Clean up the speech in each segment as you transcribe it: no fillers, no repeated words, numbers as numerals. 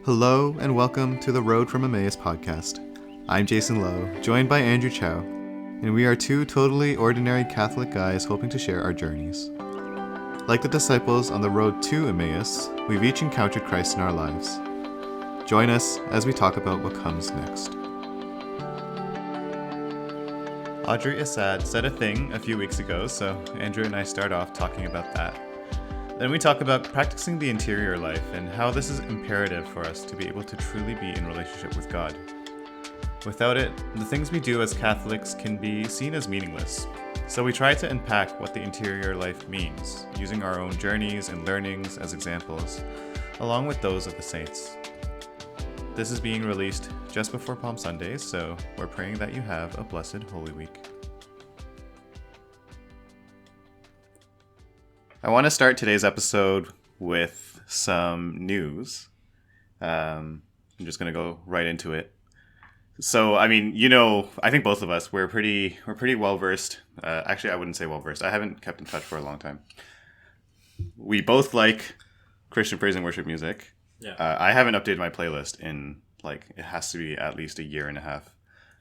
Hello and welcome to the Road from Emmaus podcast. I'm Jason Lowe, joined by Andrew Chow, and we are two totally ordinary Catholic guys hoping to share our journeys. Like the disciples on the road to Emmaus, we've each encountered Christ in our lives. Join us as we talk about what comes next. Audrey Assad said a thing a few weeks ago, so Andrew and I start off talking about that. Then we talk about practicing the interior life and how this is imperative for us to be able to truly be in relationship with God. Without it, the things we do as Catholics can be seen as meaningless. So we try to unpack what the interior life means, using our own journeys and learnings as examples, along with those of the saints. This is being released just before Palm Sunday, so we're praying that you have a blessed Holy Week. I want to start today's episode with some news. I'm just going to go right into it. So, I think both of us, we're pretty well versed. Actually, I wouldn't say well versed. I haven't kept in touch for a long time. We both like Christian praise and worship music. Yeah. I haven't updated my playlist in it has to be at least a year and a half.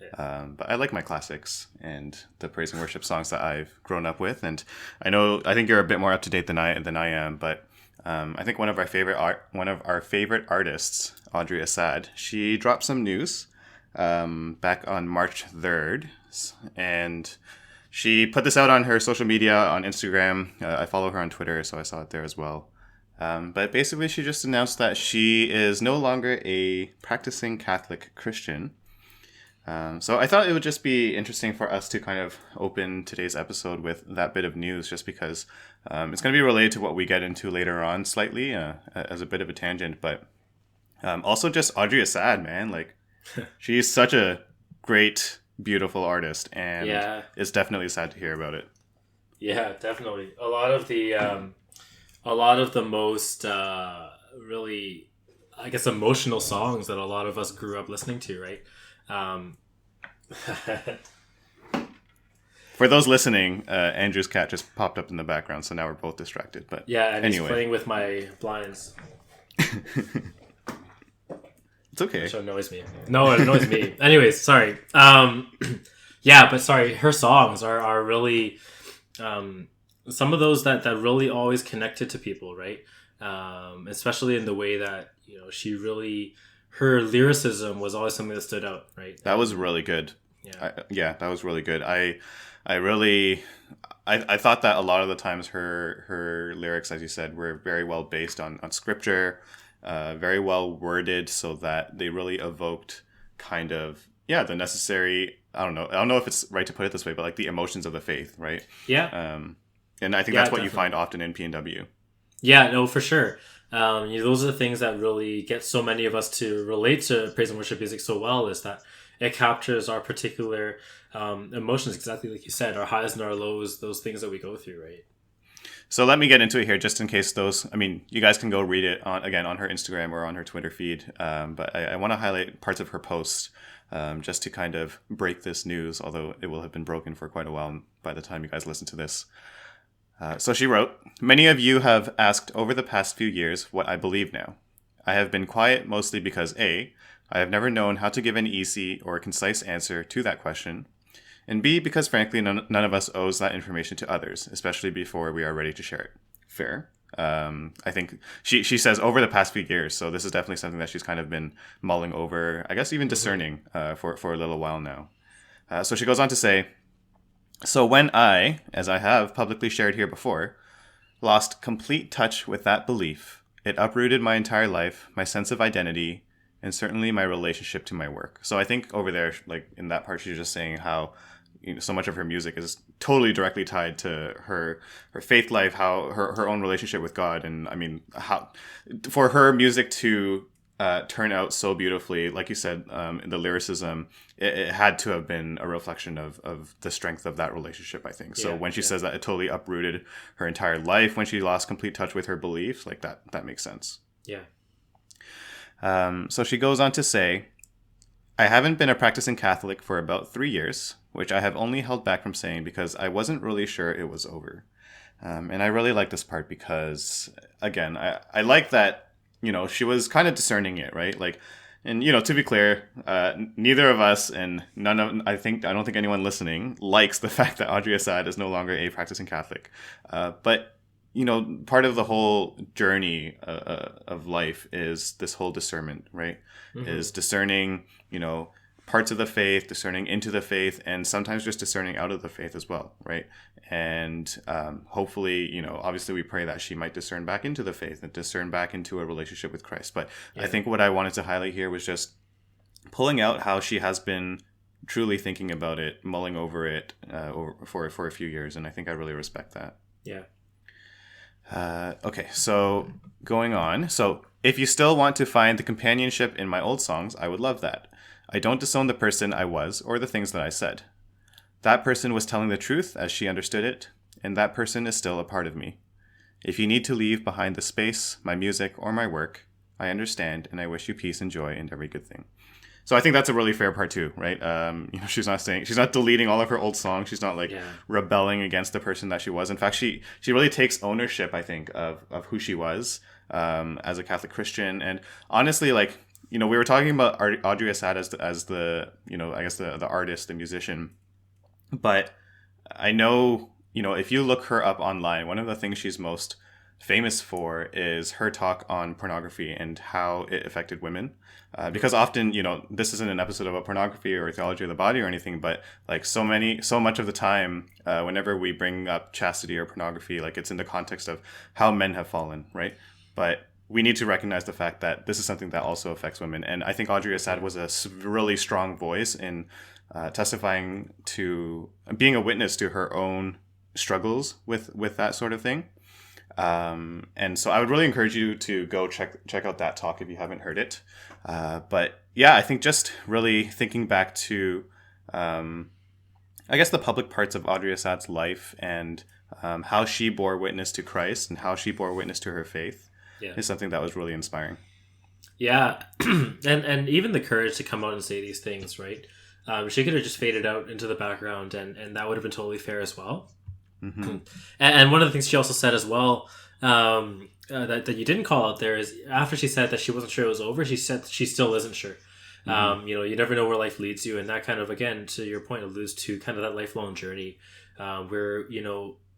Yeah. But I like my classics and the praise and worship songs that I've grown up with. And I think you're a bit more up to date than I am. But I think one of our favorite artists, Audrey Assad, she dropped some news back on March 3rd, and she put this out on her social media on Instagram. I follow her on Twitter, so I saw it there as well. But basically, she just announced that she is no longer a practicing Catholic Christian. So I thought it would just be interesting for us to kind of open today's episode with that bit of news, just because it's going to be related to what we get into later on slightly as a bit of a tangent. But also just Audrey Assad, man, she's such a great, beautiful artist, and it's definitely sad to hear about it. Yeah, definitely. A lot of the most really, I guess, emotional songs that a lot of us grew up listening to, right? For those listening, Andrew's cat just popped up in the background, so now we're both distracted. But yeah, and anyway. He's playing with my blinds. It's okay. Which annoys me. No, it annoys me. Anyways, sorry. But sorry, her songs are really some of those that really always connected to people, right? Especially in the way that, she really, her lyricism was always something that stood out, right? That was really good. Yeah, that was really good. I thought that a lot of the times her lyrics, as you said, were very well based on scripture, very well worded, so that they really evoked kind of the necessary. I don't know if it's right to put it this way, but the emotions of the faith, right? Yeah. And I think that's what definitely. You find often in PNW. Yeah, no, for sure. Those are the things that really get so many of us to relate to praise and worship music so well, is that it captures our particular emotions, exactly like you said, our highs and our lows, those things that we go through, right? So let me get into it here, just in case you guys can go read it on her Instagram or on her Twitter feed. But I want to highlight parts of her post just to kind of break this news, although it will have been broken for quite a while by the time you guys listen to this. So she wrote, "Many of you have asked over the past few years what I believe now. I have been quiet mostly because A, I have never known how to give an easy or concise answer to that question, and B, because frankly none of us owes that information to others, especially before we are ready to share it." Fair. I think she says over the past few years, so this is definitely something that she's kind of been mulling over, I guess even discerning for a little while now. So she goes on to say, "So when I, as I have publicly shared here before, lost complete touch with that belief, it uprooted my entire life, my sense of identity, and certainly my relationship to my work." So I think over there, in that part, she's just saying how so much of her music is totally directly tied to her faith life, how her own relationship with God, and how for her music to turn out so beautifully, like you said, the lyricism, it had to have been a reflection of the strength of that relationship, I think. So when she says that it totally uprooted her entire life when she lost complete touch with her beliefs, that makes sense. Yeah. So she goes on to say, "I haven't been a practicing Catholic for about 3 years, which I have only held back from saying because I wasn't really sure it was over." And I really like this part because, again, I like that she was kind of discerning it, right? Like, and to be clear, neither of us and I don't think anyone listening likes the fact that Audrey Assad is no longer a practicing Catholic. But part of the whole journey of life is this whole discernment, right? Mm-hmm. Is discerning, parts of the faith, discerning into the faith, and sometimes just discerning out of the faith as well, right? And hopefully, obviously we pray that she might discern back into the faith and discern back into a relationship with Christ. But I think what I wanted to highlight here was just pulling out how she has been truly thinking about it, mulling over it for a few years. And I think I really respect that. Yeah. Okay, so going on. So if you still want to find the companionship in my old songs, I would love that. I don't disown the person I was or the things that I said. That person was telling the truth as she understood it, and that person is still a part of me. If you need to leave behind the space, my music, or my work, I understand, and I wish you peace and joy and every good thing. So I think that's a really fair part too, right? She's not deleting all of her old songs. She's not rebelling against the person that she was. In fact, she really takes ownership, I think, of who she was as a Catholic Christian. And honestly, we were talking about Audrey Assad as the I guess the artist, the musician. But I know, if you look her up online, one of the things she's most famous for is her talk on pornography and how it affected women. Because often, this isn't an episode about pornography or theology of the body or anything, but so much of the time, whenever we bring up chastity or pornography, it's in the context of how men have fallen, right? But we need to recognize the fact that this is something that also affects women. And I think Audrey Assad was a really strong voice in testifying to being a witness to her own struggles with that sort of thing. And so I would really encourage you to go check out that talk if you haven't heard it. But yeah, I think just really thinking back to, I guess, the public parts of Audrey Assad's life and how she bore witness to Christ and how she bore witness to her faith is something that was really inspiring. Yeah. and even the courage to come out and say these things, right? She could have just faded out into the background and that would have been totally fair as well. Mm-hmm. And one of the things she also said as well, that you didn't call out there, is after she said that she wasn't sure it was over, she said she still isn't sure. Mm-hmm. You never know where life leads you, and that kind of, again, to your point, alludes to kind of that lifelong journey, where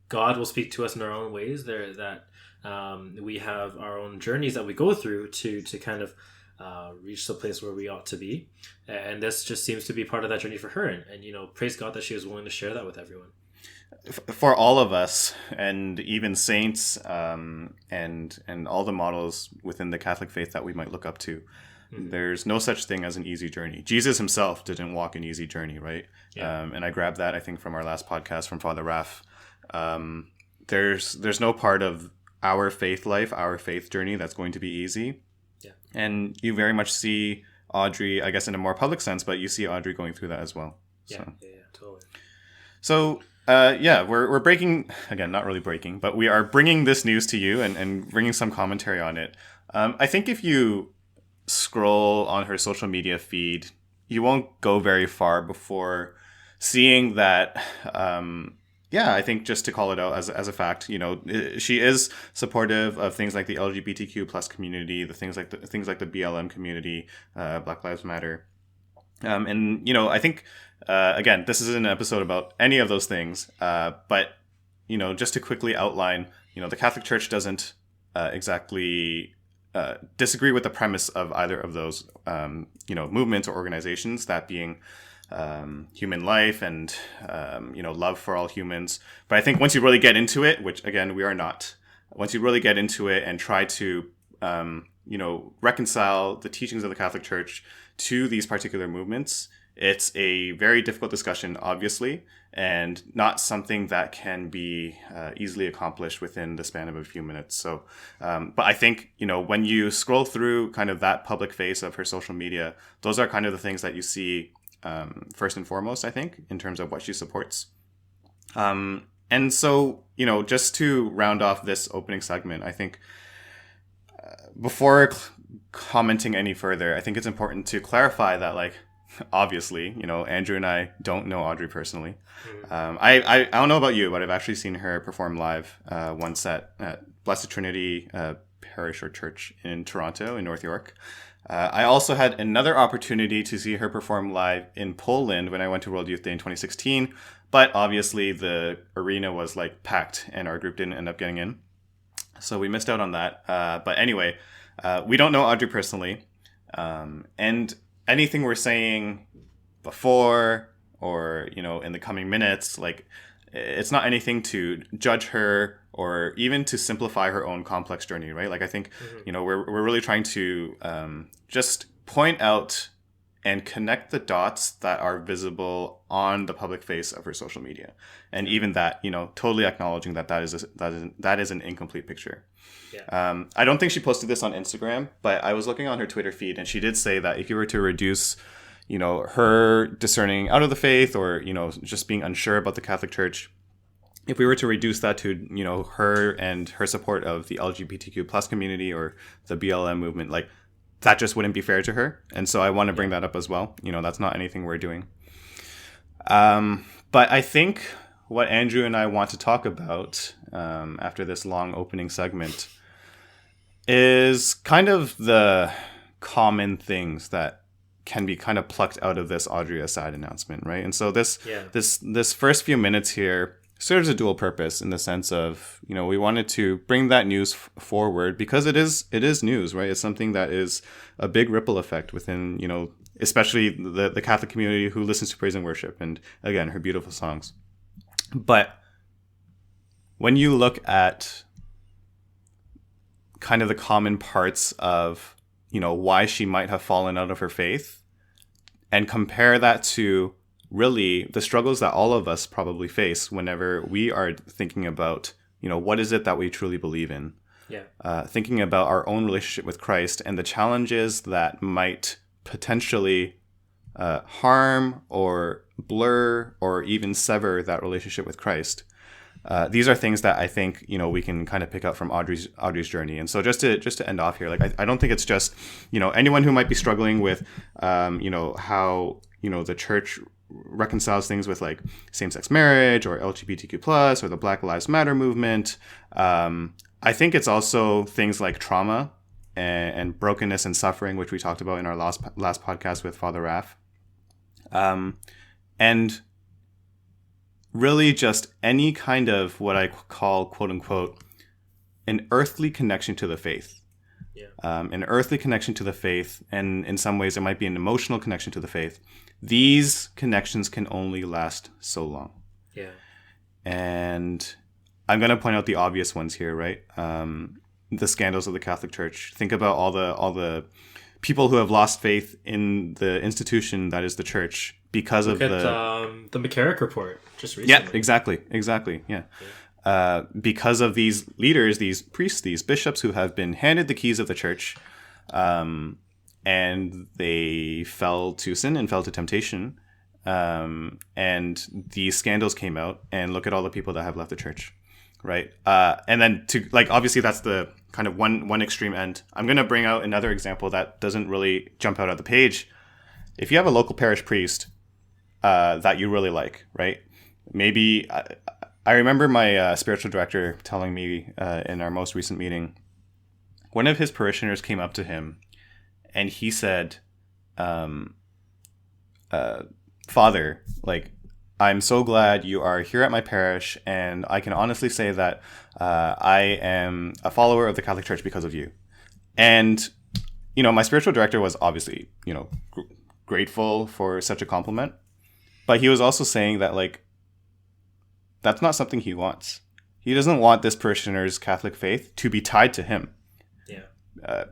God will speak to us in our own ways. We have our own journeys that we go through to kind of reach the place where we ought to be, and this just seems to be part of that journey for her. And praise God that she was willing to share that with everyone. For all of us, and even saints, and all the models within the Catholic faith that we might look up to, mm-hmm. There's no such thing as an easy journey. Jesus himself didn't walk an easy journey, right? Yeah. And I grabbed that, I think, from our last podcast from Father Raff. There's no part of our faith life, our faith journey that's going to be easy. Yeah. And you very much see Audrey, I guess in a more public sense, but you see Audrey going through that as well. Yeah, totally. So, we're breaking, again, not really breaking, but we are bringing this news to you and bringing some commentary on it. I think if you scroll on her social media feed, you won't go very far before seeing that, I think just to call it out as a fact, she is supportive of things like the LGBTQ plus community, the things like the BLM community, Black Lives Matter. I think, again, this isn't an episode about any of those things, but, just to quickly outline, the Catholic Church doesn't exactly disagree with the premise of either of those, movements or organizations, that being human life and, love for all humans. But I think once you really get into it, which, again, we are not, once you really get into it and try to, reconcile the teachings of the Catholic Church to these particular movements, it's a very difficult discussion, obviously, and not something that can be easily accomplished within the span of a few minutes. So, but I think, when you scroll through kind of that public face of her social media, those are kind of the things that you see first and foremost, I think, in terms of what she supports. And so, just to round off this opening segment, I think before commenting any further, I think it's important to clarify that, obviously, Andrew and I don't know Audrey personally. I don't know about you, but I've actually seen her perform live one set at Blessed Trinity parish or church in Toronto, in North York. I also had another opportunity to see her perform live in Poland when I went to World Youth Day in 2016. But obviously the arena was like packed and our group didn't end up getting in. So we missed out on that. But anyway, we don't know Audrey personally. And anything we're saying before or, in the coming minutes, like, it's not anything to judge her or even to simplify her own complex journey, right? Like, I think, we're really trying to just point out and connect the dots that are visible on the public face of her social media. And even that, totally acknowledging that is an incomplete picture. Yeah. I don't think she posted this on Instagram, but I was looking on her Twitter feed and she did say that if you were to reduce her discerning out of the faith or, just being unsure about the Catholic Church, if we were to reduce that to, her and her support of the LGBTQ plus community or the BLM movement, like, that just wouldn't be fair to her. And so I want to bring that up as well. That's not anything we're doing. But I think what Andrew and I want to talk about after this long opening segment is kind of the common things that can be kind of plucked out of this Audrey Assad announcement, right? And so this first few minutes here serves a dual purpose in the sense of, we wanted to bring that news forward because it is news, right? It's something that is a big ripple effect within, especially the Catholic community who listens to praise and worship and, again, her beautiful songs. But when you look at kind of the common parts of, why she might have fallen out of her faith and compare that to really the struggles that all of us probably face whenever we are thinking about, what is it that we truly believe in? Yeah. Thinking about our own relationship with Christ and the challenges that might potentially harm or blur or even sever that relationship with Christ. These are things that I think, we can kind of pick up from Audrey's journey. And so just to end off here, like, I don't think it's just, anyone who might be struggling with, how, the church reconciles things with like same-sex marriage or LGBTQ plus or the Black Lives Matter movement. I think it's also things like trauma and brokenness and suffering, which we talked about in our last podcast with Father Raff. And really just any kind of what I call, quote unquote, an earthly connection to the faith. Yeah. An earthly connection to the faith. And in some ways it might be an emotional connection to the faith. These connections can only last so long. Yeah. And I'm going to point out the obvious ones here, right? The scandals of the Catholic Church. Think about all the people who have lost faith in the institution that is the church because of the McCarrick report just recently. Yeah, exactly. Yeah. Because of these leaders, these priests, these bishops who have been handed the keys of the church, and they fell to sin and fell to temptation, and these scandals came out, and look at all the people that have left the church, right? And then to like, obviously that's the kind of one extreme end. I'm going to bring out another example that doesn't really jump out of the page. If you have a local parish priest that you really like, right? Maybe I remember my spiritual director telling me in our most recent meeting, one of his parishioners came up to him and he said, Father, like, I'm so glad you are here at my parish, and I can honestly say that I am a follower of the Catholic Church because of you. And, my spiritual director was obviously, grateful for such a compliment, but he was also saying that, like, that's not something he wants. He doesn't want this parishioner's Catholic faith to be tied to him. Yeah.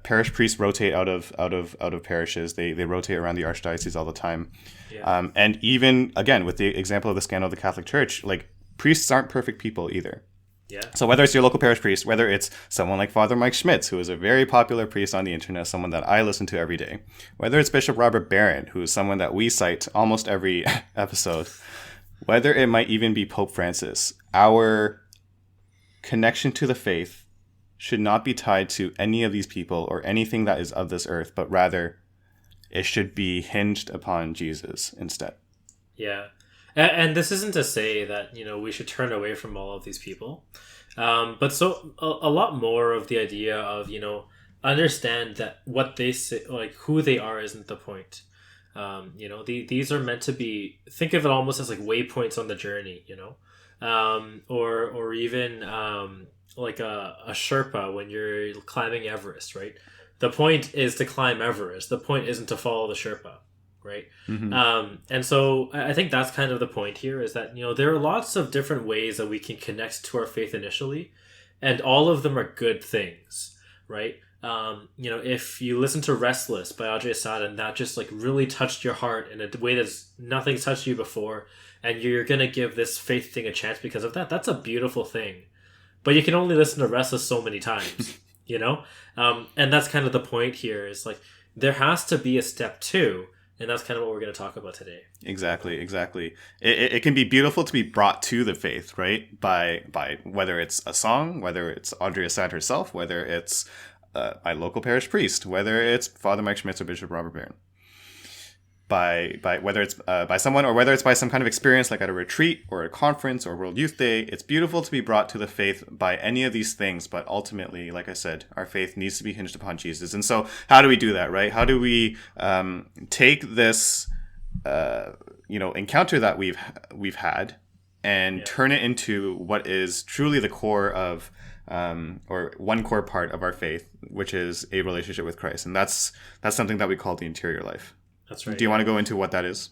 Parish priests rotate out of parishes. They rotate around the archdiocese all the time. Yeah. And even, again, with the example of the scandal of the Catholic Church, like, priests aren't perfect people either. Yeah. So whether it's your local parish priest, whether it's someone like Father Mike Schmitz, who is a very popular priest on the internet, someone that I listen to every day, whether it's Bishop Robert Barron, who is someone that we cite almost every episode, whether it might even be Pope Francis, our connection to the faith should not be tied to any of these people or anything that is of this earth, but rather it should be hinged upon Jesus instead. Yeah. And this isn't to say that, we should turn away from all of these people. But so a lot more of the idea of, understand that what they say, like who they are, isn't the point. These are meant to be, think of it almost as like waypoints on the journey, or even like a Sherpa when you're climbing Everest, right? The point is to climb Everest. The point isn't to follow the Sherpa, right? And so I think that's kind of the point here, is that, there are lots of different ways that we can connect to our faith initially, and all of them are good things, right? If you listen to Restless by Audrey Assad and that just like really touched your heart in a way that's nothing's touched you before, and you're going to give this faith thing a chance because of that, that's a beautiful thing. But you can only listen to Restless so many times, and that's kind of the point here, is like there has to be a step two, and that's kind of what we're going to talk about today. Exactly. It can be beautiful to be brought to the faith, right? By whether it's a song, whether it's Audrey Assad herself, whether it's my local parish priest, whether it's Father Mike Schmitz or Bishop Robert Barron, by whether it's by someone, or whether it's by some kind of experience like at a retreat or a conference or World Youth Day. It's beautiful to be brought to the faith by any of these things, but ultimately, like I said, our faith needs to be hinged upon Jesus. And so how do we do that, right? How do we take this encounter that we've had and turn it into what is truly the core of or one core part of our faith, which is a relationship with Christ? And that's something that we call the interior life. That's right. Do you want to go into what that is?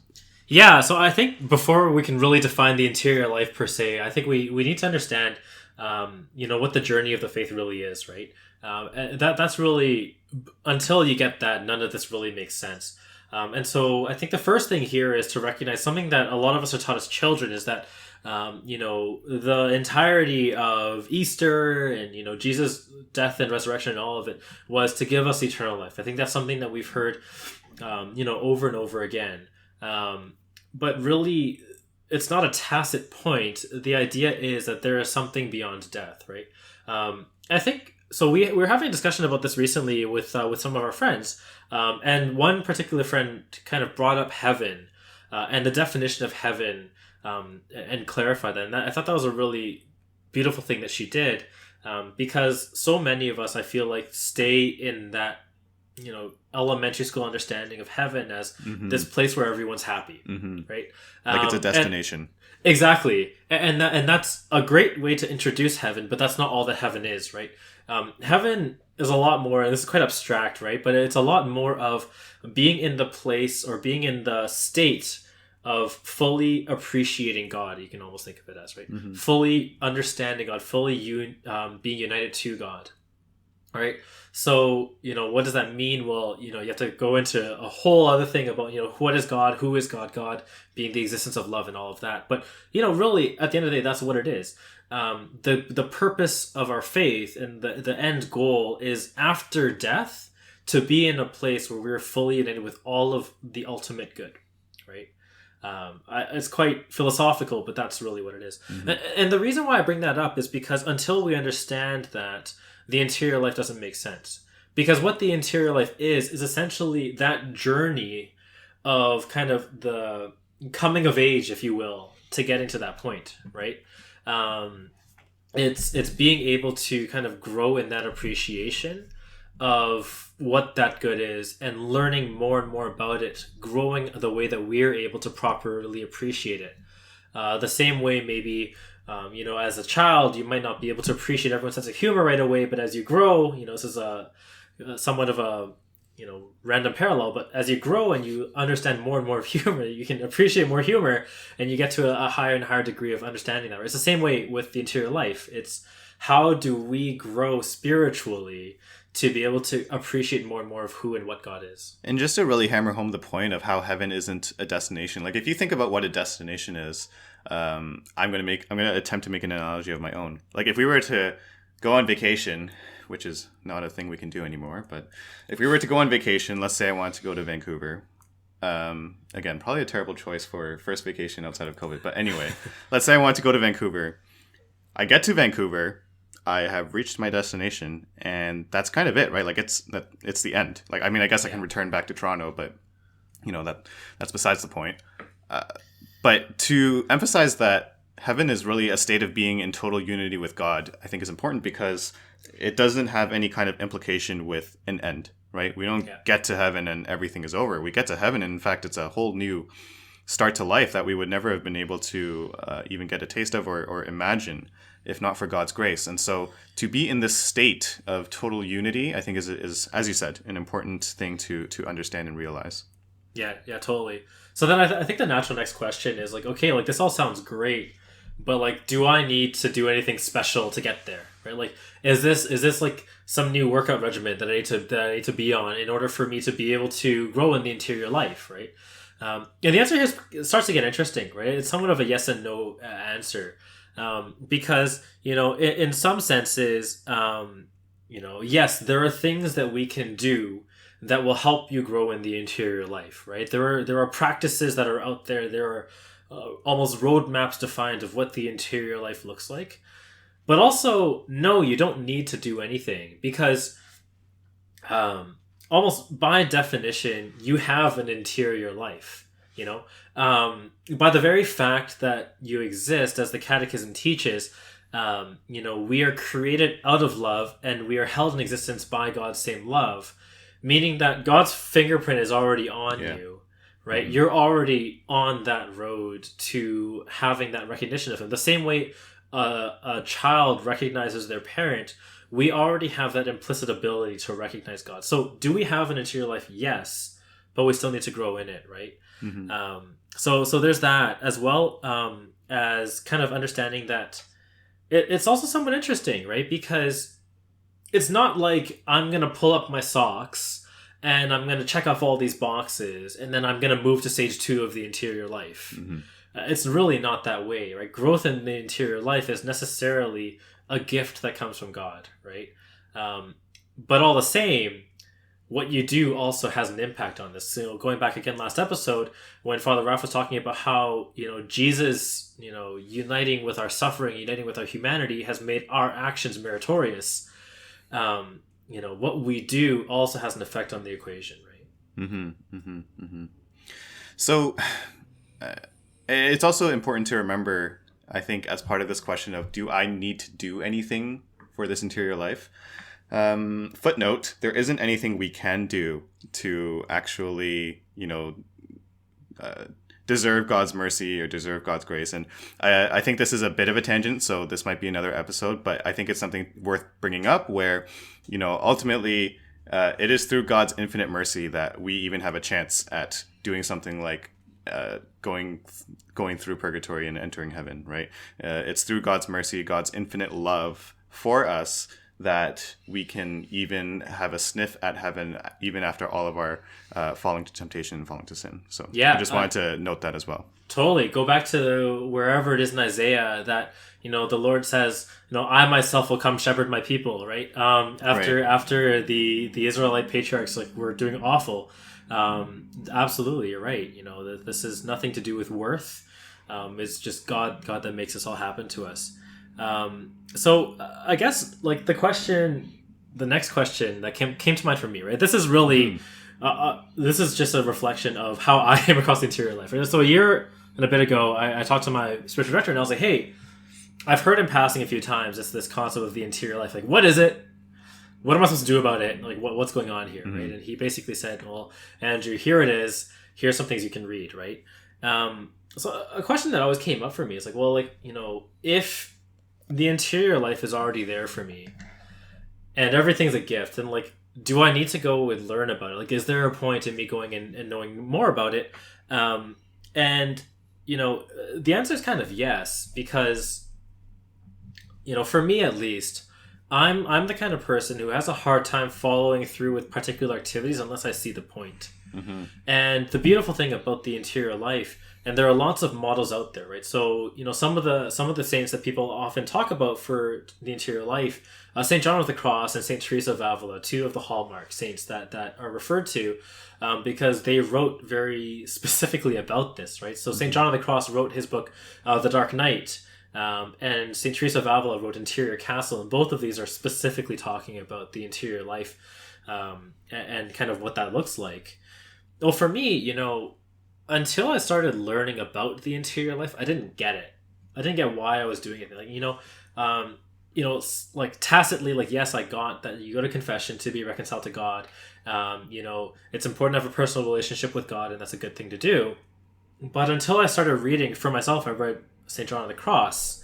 Yeah, so I think before we can really define the interior life per se, I think we need to understand, what the journey of the faith really is, right? That's really, until you get that, none of this really makes sense. And so I think the first thing here is to recognize something that a lot of us are taught as children, is that, the entirety of Easter and, Jesus' death and resurrection and all of it was to give us eternal life. I think that's something that we've heard, over and over again. But really, it's not a tacit point. The idea is that there is something beyond death, right? I think so. We were having a discussion about this recently with some of our friends, and one particular friend kind of brought up heaven and the definition of heaven, and clarified that. And I thought that was a really beautiful thing that she did, because so many of us, I feel like, stay in that elementary school understanding of heaven as this place where everyone's happy, right? Like it's a destination. Exactly. And that's a great way to introduce heaven, but that's not all that heaven is, right? Heaven is a lot more, and this is quite abstract, right? But it's a lot more of being in the place, or being in the state of fully appreciating God. You can almost think of it as, right? Fully understanding God, fully being united to God. All right. So, what does that mean? Well, you have to go into a whole other thing about, what is God? Who is God? God being the existence of love and all of that. But, really, at the end of the day, that's what it is. The purpose of our faith and the end goal is, after death, to be in a place where we're fully united with all of the ultimate good, right? It's quite philosophical, but that's really what it is. And the reason why I bring that up is because until we understand that, the interior life doesn't make sense. Because what the interior life is essentially that journey of kind of the coming of age, if you will, to getting to that point, right? It's being able to kind of grow in that appreciation of what that good is, and learning more and more about it, growing the way that we're able to properly appreciate it. The same way maybe, as a child, you might not be able to appreciate everyone's sense of humor right away, but as you grow, this is somewhat of a, random parallel, but as you grow and you understand more and more of humor, you can appreciate more humor, and you get to a higher and higher degree of understanding that. Right? It's the same way with the interior life. It's how do we grow spiritually to be able to appreciate more and more of who and what God is. And just to really hammer home the point of how heaven isn't a destination, like if you think about what a destination is, I'm going to attempt to make an analogy of my own. Like if we were to go on vacation, which is not a thing we can do anymore, but if we were to go on vacation, let's say I wanted to go to Vancouver. Again, probably a terrible choice for first vacation outside of COVID. But anyway, let's say I want to go to Vancouver. I get to Vancouver. I have reached my destination, and that's kind of it, right? Like it's the end. Like, I mean, I guess I can return back to Toronto, but that's besides the point. But to emphasize that heaven is really a state of being in total unity with God, I think is important because it doesn't have any kind of implication with an end, right? We don't get to heaven and everything is over. We get to heaven, and in fact, it's a whole new start to life that we would never have been able to even get a taste of or imagine if not for God's grace. And so to be in this state of total unity, I think is as you said, an important thing to understand and realize. Yeah, totally. So then I think the natural next question is like, okay, like this all sounds great, but like, do I need to do anything special to get there? Right? Like, is this like some new workout regimen that I need to be on in order for me to be able to grow in the interior life? Right? And the answer here starts to get interesting, right? It's somewhat of a yes and no answer, because in some senses, yes, there are things that we can do that will help you grow in the interior life, right? There are practices that are out there. There are almost roadmaps defined of what the interior life looks like. But also, no, you don't need to do anything because almost by definition, you have an interior life, by the very fact that you exist, as the Catechism teaches, we are created out of love and we are held in existence by God's same love. Meaning that God's fingerprint is already on you, right? Mm-hmm. You're already on that road to having that recognition of Him. The same way a child recognizes their parent, we already have that implicit ability to recognize God. So do we have an interior life? Yes, but we still need to grow in it, right? Mm-hmm. So there's that, as well as kind of understanding that it's also somewhat interesting, right? Because it's not like I'm going to pull up my socks and I'm going to check off all these boxes and then I'm going to move to stage 2 of the interior life. Mm-hmm. It's really not that way, right? Growth in the interior life is necessarily a gift that comes from God, right? But all the same, what you do also has an impact on this. So going back again last episode, when Father Ralph was talking about how, Jesus, uniting with our suffering, uniting with our humanity has made our actions meritorious. What we do also has an effect on the equation, right? Mm-hmm, mm-hmm, mm-hmm. So it's also important to remember, I think, as part of this question of, do I need to do anything for this interior life? Footnote, there isn't anything we can do to actually, deserve God's mercy or deserve God's grace. And I think this is a bit of a tangent, so this might be another episode, but I think it's something worth bringing up where, ultimately it is through God's infinite mercy that we even have a chance at doing something like going through purgatory and entering heaven, right? It's through God's mercy, God's infinite love for us, that we can even have a sniff at heaven even after all of our falling to temptation and falling to sin. So I just wanted to note that as well. Totally. Go back to wherever it is in Isaiah that, the Lord says, I myself will come shepherd my people, right? After the Israelite patriarchs were doing awful. Absolutely, you're right. This is nothing to do with worth. It's just God that makes this all happen to us. So I guess the next question that came to mind for me, right? This is really, this is just a reflection of how I came across the interior life. Right? So a year and a bit ago, I talked to my spiritual director and I was like, hey, I've heard in passing a few times, it's this concept of the interior life. Like, what is it? What am I supposed to do about it? Like, what's going on here, right? And he basically said, well, Andrew, here it is. Here's some things you can read, right? So a question that always came up for me is like, well, if the interior life is already there for me and everything's a gift, and do I need to go and learn about it? Is there a point in me going and knowing more about it? And the answer is kind of yes, because for me at least, I'm the kind of person who has a hard time following through with particular activities unless I see the point. Mm-hmm. And the beautiful thing about the interior life, and there are lots of models out there, right? So, some of the saints that people often talk about for the interior life, St. John of the Cross and St. Teresa of Avila, 2 of the hallmark saints that are referred to, because they wrote very specifically about this, right? So St. John of the Cross wrote his book, The Dark Night, and St. Teresa of Avila wrote Interior Castle, and both of these are specifically talking about the interior life and kind of what that looks like. Well, for me, until I started learning about the interior life, I didn't get it. I didn't get why I was doing it. Like, like tacitly, like, yes, I got that you go to confession to be reconciled to God. It's important to have a personal relationship with God, and that's a good thing to do. But until I started reading for myself, I read St. John of the Cross.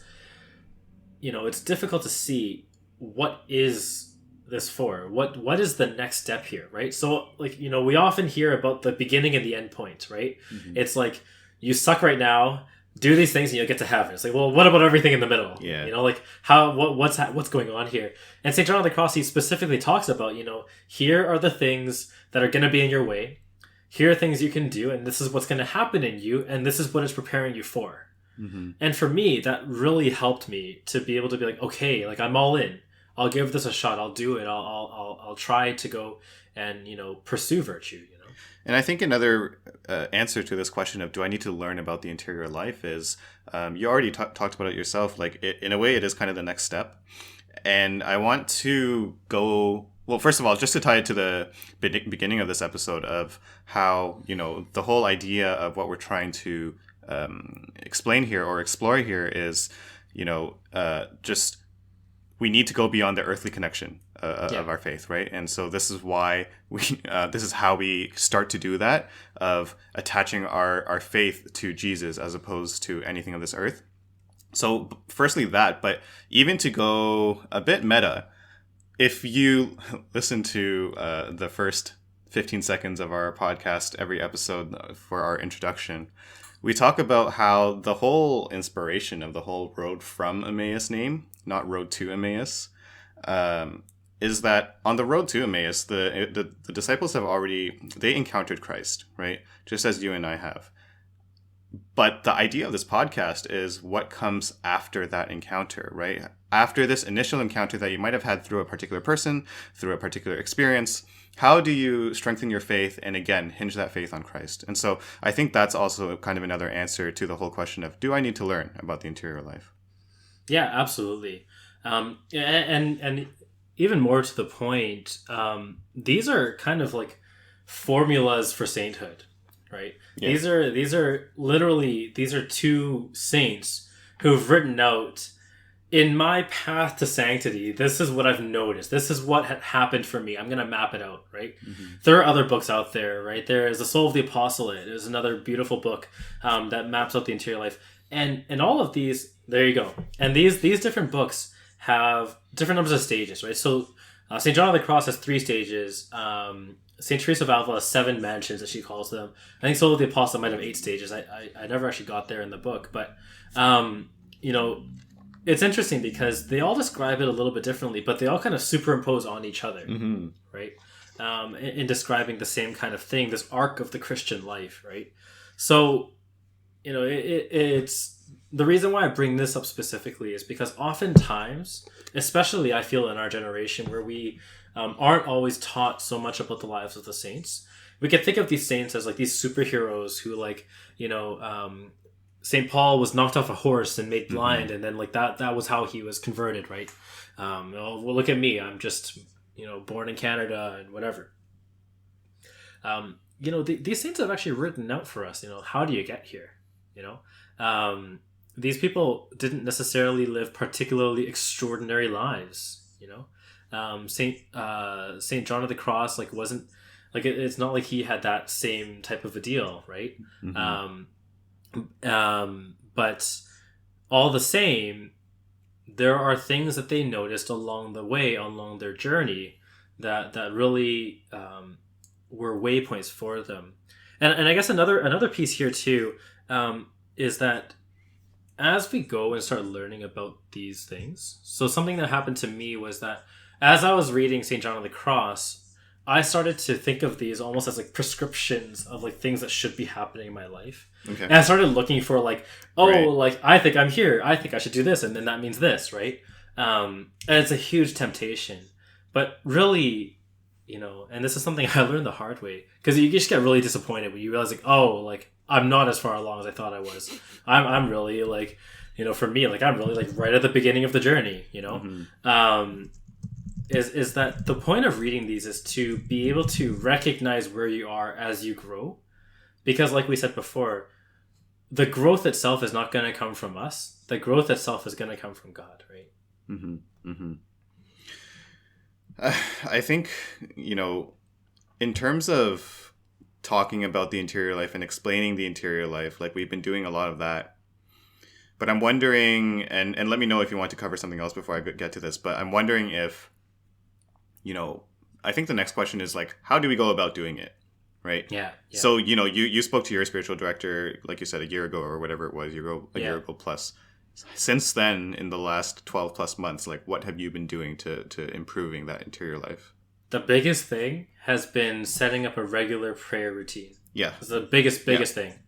It's difficult to see what is this for. What is the next step here, right? So, like, we often hear about the beginning and the end point, right? Mm-hmm. It's like, you suck right now, do these things and you'll get to heaven. It's like, well, what about everything in the middle? Yeah. Like what's going on here? And St. John of the Cross, he specifically talks about, here are the things that are going to be in your way. Here are things you can do, and this is what's going to happen in you, and this is what it's preparing you for. Mm-hmm. And for me, that really helped me to be able to be like, okay, like, I'm all in. I'll give this a shot. I'll do it. I'll try to go and, pursue virtue, And I think another answer to this question of, do I need to learn about the interior life, is you already talked about it yourself. Like, in a way, it is kind of the next step. And I want to go, well, first of all, just to tie it to the beginning of this episode of how, the whole idea of what we're trying to explain here or explore here is, just we need to go beyond the earthly connection of our faith, right? And so this is why this is how we start to do that, of attaching our faith to Jesus as opposed to anything of this earth. So firstly that, but even to go a bit meta, if you listen to the first 15 seconds of our podcast every episode for our introduction, we talk about how the whole inspiration of the whole Road from Emmaus name, not Road to Emmaus, is that on the road to Emmaus, the disciples they encountered Christ, right? Just as you and I have. But the idea of this podcast is what comes after that encounter, right? After this initial encounter that you might have had through a particular person, through a particular experience, how do you strengthen your faith and, again, hinge that faith on Christ? And so I think that's also kind of another answer to the whole question of, do I need to learn about the interior life? Yeah, absolutely. And even more to the point, these are kind of like formulas for sainthood, right? Yeah. These are two saints who've written out, in my path to sanctity, this is what I've noticed. This is what had happened for me. I'm going to map it out, right? Mm-hmm. There are other books out there, right? There is The Soul of the Apostolate. There's another beautiful book that maps out the interior life. And all of these, there you go. And these different books have different numbers of stages, right? So St. John of the Cross has 3 stages. St. Teresa of Avila has 7 mansions, as she calls them. I think Soul of the Apostle might have 8 stages. I never actually got there in the book. But, it's interesting because they all describe it a little bit differently, but they all kind of superimpose on each other, mm-hmm. right? In describing the same kind of thing, this arc of the Christian life, right? So, it's the reason why I bring this up specifically is because oftentimes, especially I feel in our generation where we aren't always taught so much about the lives of the saints, we can think of these saints as like these superheroes who, like, St. Paul was knocked off a horse and made blind, mm-hmm. and then like that was how he was converted, right? Well, look at me, I'm just born in Canada and whatever. These saints have actually written out for us, how do you get here? These people didn't necessarily live particularly extraordinary lives, Saint John of the Cross wasn't it's not like he had that same type of a deal, right? Mm-hmm. But all the same, there are things that they noticed along the way, along their journey, that really were waypoints for them. And I guess another piece here too is that as we go and start learning about these things, so something that happened to me was that as I was reading St. John of the Cross, I started to think of these almost as like prescriptions of like things that should be happening in my life. Okay. And I started looking for like, right. Like, I think I'm here. I think I should do this. And then that means this, right? And it's a huge temptation. But really, and this is something I learned the hard way, because you just get really disappointed when you realize like, I'm not as far along as I thought I was. I'm really like, for me, like, I'm really like right at the beginning of the journey, Mm-hmm. Is that the point of reading these is to be able to recognize where you are as you grow. Because like we said before, the growth itself is not going to come from us. The growth itself is going to come from God, right? Mm-hmm. Mm-hmm. I think, in terms of talking about the interior life and explaining the interior life, like we've been doing a lot of that. But I'm wondering, and let me know if you want to cover something else before I get to this, but I'm wondering if, I think the next question is like, how do we go about doing it? Right? Yeah. So, you spoke to your spiritual director, like you said, a year ago or whatever it was, a year ago plus. Since then, in the last 12 plus months, like what have you been doing to improving that interior life? The biggest thing has been setting up a regular prayer routine. Yeah. It's the biggest thing.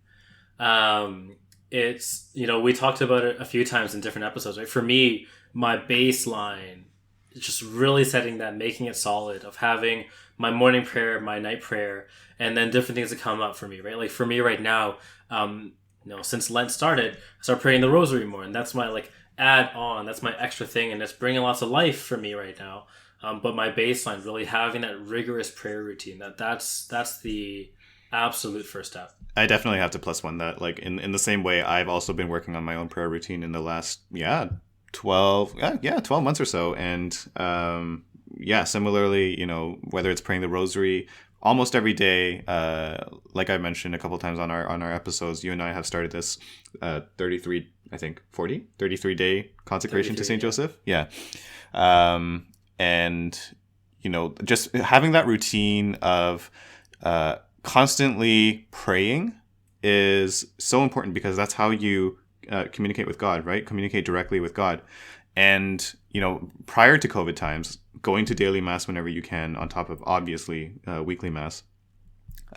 It's, we talked about it a few times in different episodes, right? For me, my baseline is just really setting that, making it solid, of having my morning prayer, my night prayer, and then different things that come up for me, right? Like for me right now, since Lent started, I started praying the rosary more, and that's my add on, that's my extra thing, and it's bringing lots of life for me right now. But my baseline, really having that rigorous prayer routine, that's the absolute first step. I definitely have to plus one that, like in the same way, I've also been working on my own prayer routine in the last 12 months or so, and similarly, whether it's praying the rosary almost every day, like I mentioned a couple times on our episodes, you and I have started this 33 day consecration to Saint Joseph. Yeah. And just having that routine of constantly praying is so important, because that's how you communicate with God, right? Communicate directly with God. And, prior to COVID times, going to daily mass whenever you can, on top of obviously weekly mass.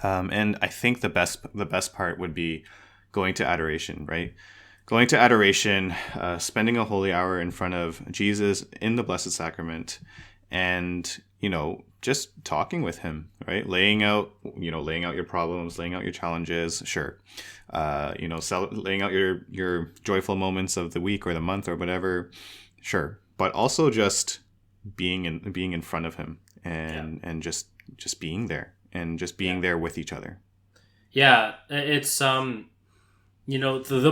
And I think the best part would be going to adoration, right? Going to adoration, spending a holy hour in front of Jesus in the Blessed Sacrament, and, just talking with him, right? Laying out your problems, laying out your challenges, sure. Laying out your joyful moments of the week or the month or whatever, sure. But also just being in front of him and just being there and just being there with each other. Yeah, it's the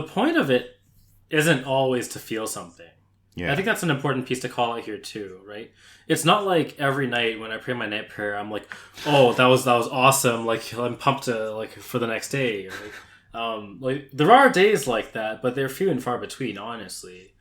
point of it isn't always to feel something. Yeah. I think that's an important piece to call out here too, right? It's not like every night when I pray my night prayer, I'm like, oh, that was awesome. Like I'm pumped to for the next day. Right? There are days like that, but they're few and far between, honestly.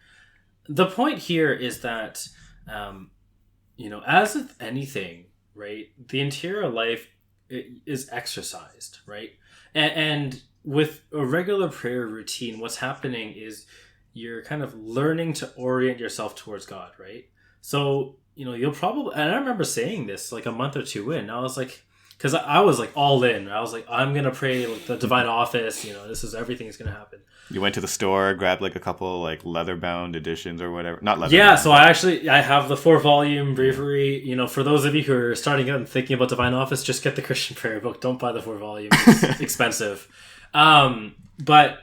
The point here is that, as with anything, right, the interior life is exercised, right? And with a regular prayer routine, what's happening is you're kind of learning to orient yourself towards God, right? So, you'll probably, and I remember saying this a month or two in, I was like, because I was all in. I was like, I'm going to pray the divine office, this is everything is going to happen. You went to the store, grabbed a couple leather bound editions or whatever. Not leather. Yeah, so I have the 4-volume breviary. For those of you who are starting out and thinking about divine office, just get the Christian prayer book. Don't buy the 4-volume. It's expensive. But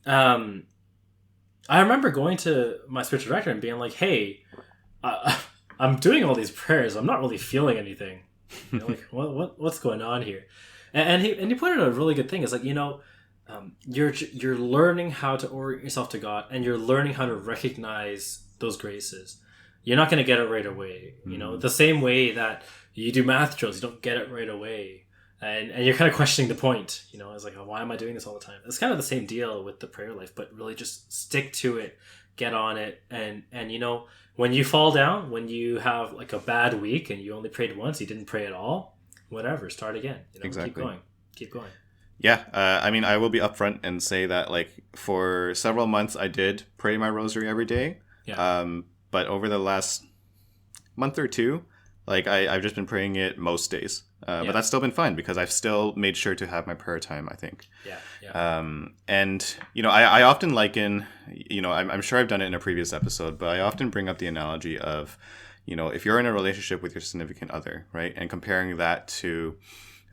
I remember going to my spiritual director and being like, hey, I'm doing all these prayers. I'm not really feeling anything. What's going on here? And he pointed out a really good thing. It's you're learning how to orient yourself to God, and you're learning how to recognize those graces. You're not going to get it right away. The same way that you do math drills, you don't get it right away. And you're kind of questioning the point, it's like, oh, why am I doing this all the time? It's kind of the same deal with the prayer life, but really just stick to it, get on it. And when you fall down, when you have a bad week and you only prayed once, you didn't pray at all, whatever, start again. Exactly. Keep going. Yeah. I will be upfront and say that for several months I did pray my rosary every day. Yeah. But over the last month or two, I've just been praying it most days. But that's still been fun because I've still made sure to have my prayer time, I think. Yeah. And, I often liken, I'm sure I've done it in a previous episode, but I often bring up the analogy of, if you're in a relationship with your significant other, right? And comparing that to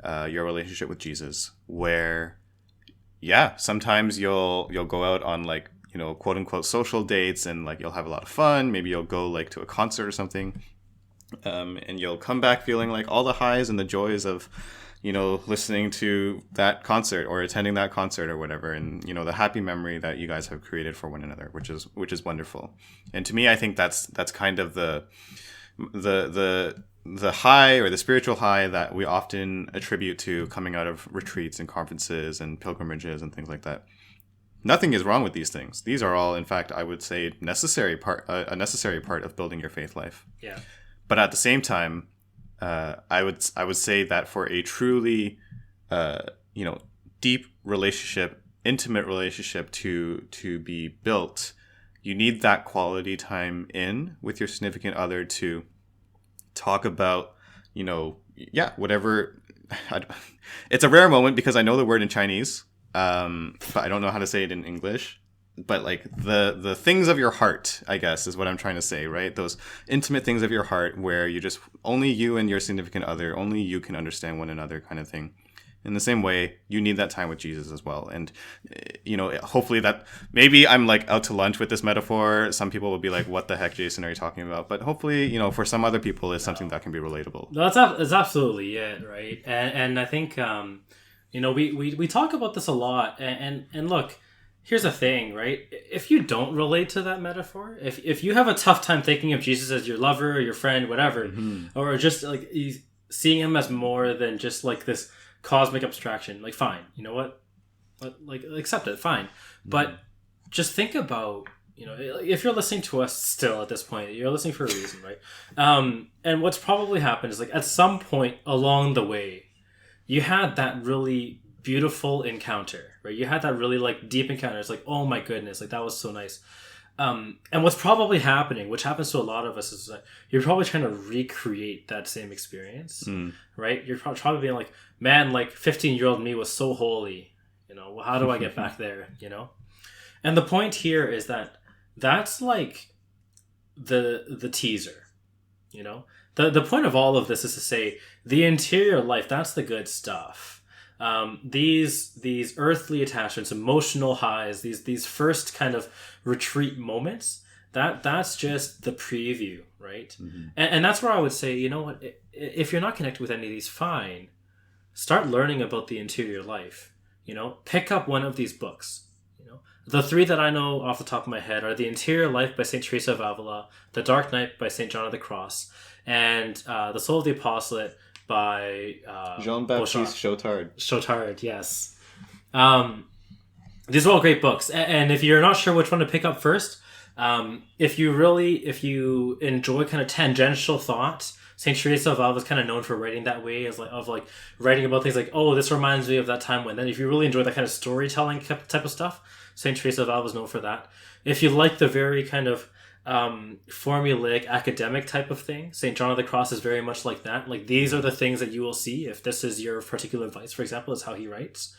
your relationship with Jesus, where, sometimes you'll go out on quote unquote social dates and you'll have a lot of fun. Maybe you'll go to a concert or something. And you'll come back feeling all the highs and the joys of listening to that concert or attending that concert or whatever, and the happy memory that you guys have created for one another, which is wonderful. And to me, I think that's kind of the high, or the spiritual high, that we often attribute to coming out of retreats and conferences and pilgrimages and things like that. Nothing is wrong with these things. These are all, in fact, I would say, a necessary part of building your faith life. Yeah. But at the same time, I would say that for a truly, deep relationship, intimate relationship to be built, you need that quality time in with your significant other to talk about, whatever. It's a rare moment because I know the word in Chinese, but I don't know how to say it in English. But like the things of your heart, I guess, is what I'm trying to say, right? Those intimate things of your heart where only you and your significant other, only you can understand one another, kind of thing. In the same way, you need that time with Jesus as well. And, hopefully that, maybe I'm like out to lunch with this metaphor. Some people will be like, what the heck, Jason, are you talking about? But hopefully, for some other people, it's something that can be relatable. No, that's absolutely it, right? And I think, we talk about this a lot. And look, here's the thing, right? If you don't relate to that metaphor, if you have a tough time thinking of Jesus as your lover or your friend, whatever, mm-hmm. or just like seeing him as more than just like this cosmic abstraction, like, fine, you know what? Like, accept it, fine. Mm-hmm. But just think about, if you're listening to us still at this point, you're listening for a reason, right? And what's probably happened is, like, at some point along the way, you had that really beautiful encounter, right? You had that really like deep encounter. It's like, oh my goodness, like that was so nice. And what's probably happening, which happens to a lot of us, is that you're probably trying to recreate that same experience, right? You're probably being like, man, like 15-year-old me was so holy, well, how do I get back there, And the point here is that that's like the teaser, the point of all of this is to say the interior life, that's the good stuff. These earthly attachments, emotional highs, these first kind of retreat moments, that's just the preview, right? Mm-hmm. And that's where I would say, what, if you're not connected with any of these, fine, start learning about the interior life. Pick up one of these books. The three that I know off the top of my head are The Interior Life by St. Teresa of Avila, The Dark Night by St. John of the Cross, and The Soul of the Apostolate by Jean-Baptiste Chautard. Chautard, yes. These are all great books. And if you're not sure which one to pick up first, if you enjoy kind of tangential thought, St. Teresa of Avila is kind of known for writing that way, of writing about things like, oh, this reminds me of that time when. Then if you really enjoy that kind of storytelling type of stuff, St. Teresa of Avila is known for that. If you like the very kind of formulaic academic type of thing, St. John of the Cross is very much like that. Like, these are the things that you will see if this is your particular advice, for example, is how he writes.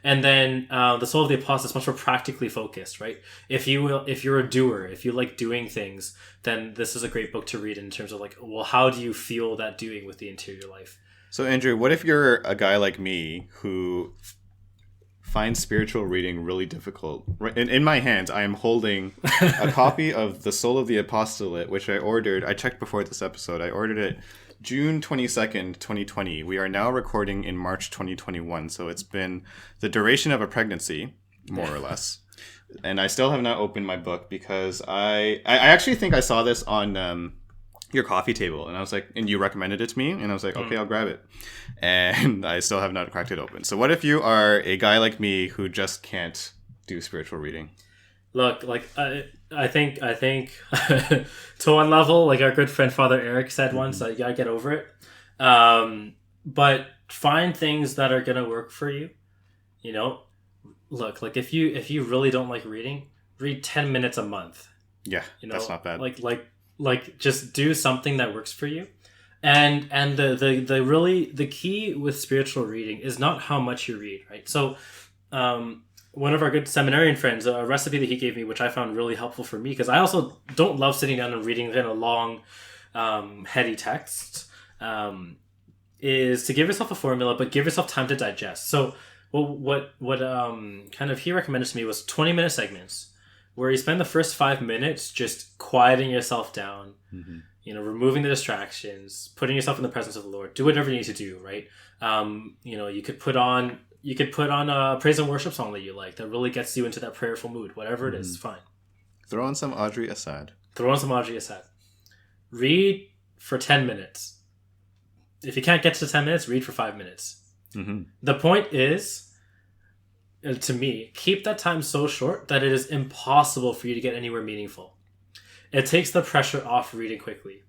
And then The Soul of the Apostle is much more practically focused, right? If you're a doer, if you like doing things, then this is a great book to read in terms of like, well, how do you feel that doing with the interior life? So Andrew, what if you're a guy like me who finds spiritual reading really difficult? In my hands, I am holding a copy of The Soul of the Apostolate, which I checked before this episode. I ordered it June 22nd, 2020. We are now recording in March 2021, so it's been the duration of a pregnancy, more or less. And I still have not opened my book because I actually think I saw this on your coffee table, and I was like, and you recommended it to me, and I was like, okay, I'll grab it. And I still have not cracked it open. So what if you are a guy like me who just can't do spiritual reading? Look, like, I think to one level, like our good friend Father Eric said once, you gotta get over it. But find things that are gonna work for you. Look, like if you really don't like reading, read 10 minutes a month. Yeah, that's not bad. Like just do something that works for you. And the key with spiritual reading is not how much you read, right? So, one of our good seminarian friends, a recipe that he gave me, which I found really helpful for me, because I also don't love sitting down and reading kind of long, heady texts, is to give yourself a formula, but give yourself time to digest. So what kind of he recommended to me was 20-minute segments, where you spend the first 5 minutes just quieting yourself down, removing the distractions, putting yourself in the presence of the Lord. Do whatever you need to do, right? You could put on a praise and worship song that you like that really gets you into that prayerful mood. Whatever it is, fine. Throw on some Audrey Assad. Read for 10 minutes. If you can't get to 10 minutes, read for 5 minutes. Mm-hmm. The point is, to me, keep that time so short that it is impossible for you to get anywhere meaningful. It takes the pressure off reading quickly.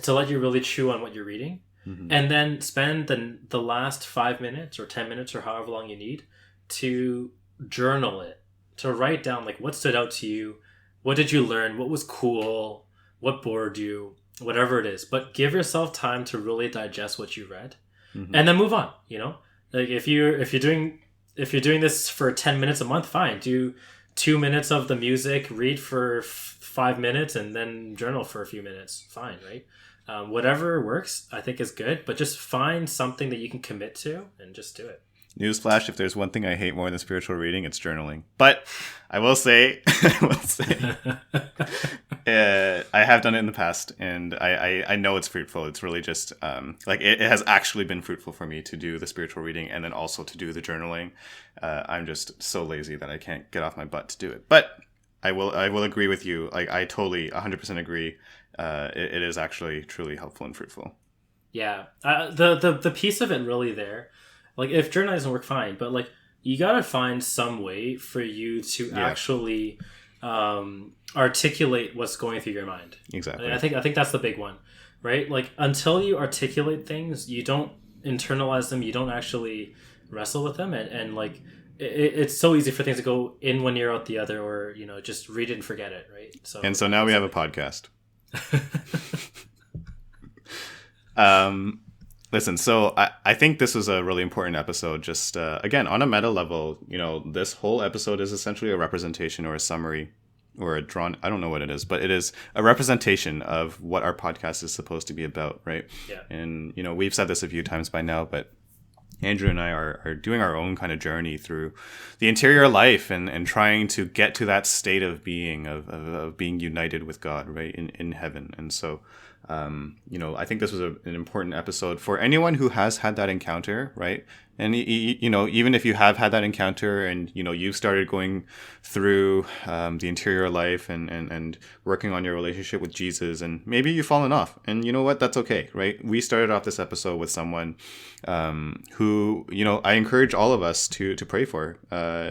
To let you really chew on what you're reading. Mm-hmm. And then spend the last 5 minutes or 10 minutes or however long you need to journal it. To write down like what stood out to you. What did you learn? What was cool? What bored you? Whatever it is. But give yourself time to really digest what you read. Mm-hmm. And then move on, Like if you're doing this for 10 minutes a month, fine. Do 2 minutes of the music, read for 5 minutes, and then journal for a few minutes. Fine, right? Whatever works, I think is good. But just find something that you can commit to and just do it. Newsflash, if there's one thing I hate more than spiritual reading, it's journaling. But I will say, I have done it in the past, and I know it's fruitful. It's really just, it has actually been fruitful for me to do the spiritual reading and then also to do the journaling. I'm just so lazy that I can't get off my butt to do it. But I will agree with you. Like, I totally 100% agree. It is actually truly helpful and fruitful. Yeah. The piece of it really there, like if journaling doesn't work, fine, but like you gotta find some way for you to actually articulate what's going through your mind. Exactly. I think that's the big one, right? Like until you articulate things, you don't internalize them, you don't actually wrestle with them, and like it's so easy for things to go in one ear out the other, or just read it and forget it, right? So now we have a podcast. Listen, so I think this was a really important episode. Just again, on a meta level, this whole episode is essentially a representation or a summary or a drawn, I don't know what it is, but it is a representation of what our podcast is supposed to be about, right? Yeah. And we've said this a few times by now, but Andrew and I are doing our own kind of journey through the interior life and trying to get to that state of being, of being united with God, right, in heaven. And so, I think this was an important episode for anyone who has had that encounter, right? And, even if you have had that encounter and, you've started going through the interior life and working on your relationship with Jesus, and maybe you've fallen off, and you know what? That's okay, right? We started off this episode with someone who, I encourage all of us to pray for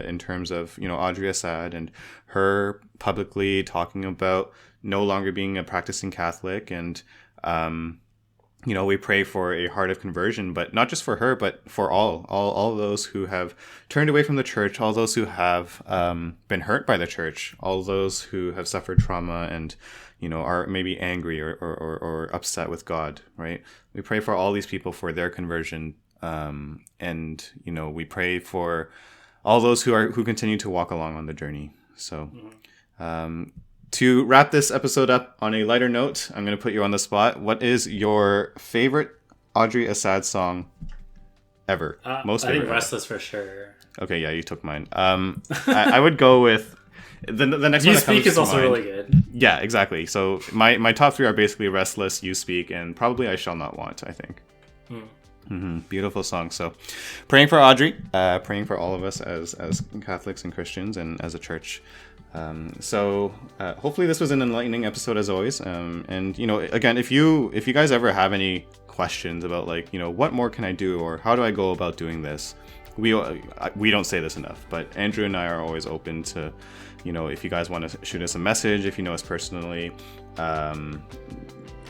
in terms of, Audrey Assad and her publicly talking about no longer being a practicing Catholic, and we pray for a heart of conversion, but not just for her, but for all those who have turned away from the church, all those who have been hurt by the church, all those who have suffered trauma and, are maybe angry or upset with God, right? We pray for all these people for their conversion. And, we pray for all those who continue to walk along on the journey. So, to wrap this episode up on a lighter note, I'm going to put you on the spot. What is your favorite Audrey Assad song ever? Most favorite? I think Restless for sure. Okay, yeah, you took mine. I would go with the next You one. You Speak is also really good. Yeah, exactly. So my top three are basically Restless, You Speak, and probably I Shall Not Want, I think. Mm-hmm. Beautiful song. So praying for Audrey, praying for all of us as Catholics and Christians and as a church. Hopefully this was an enlightening episode as always. And again, if you guys ever have any questions about what more can I do, or how do I go about doing this, we don't say this enough, but Andrew and I are always open to, if you guys want to shoot us a message, if you know us personally,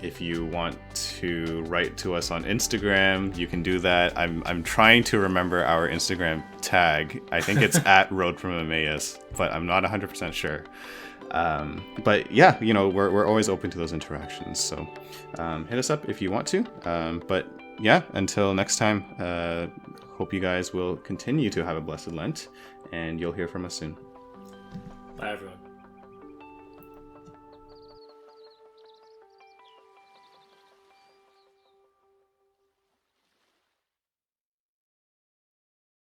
if you want to write to us on Instagram, you can do that. I'm trying to remember our Instagram tag. I think it's at Road from Emmaus, but I'm not 100% sure. But yeah, we're always open to those interactions. So hit us up if you want to. But yeah, until next time, hope you guys will continue to have a blessed Lent, and you'll hear from us soon. Bye, everyone.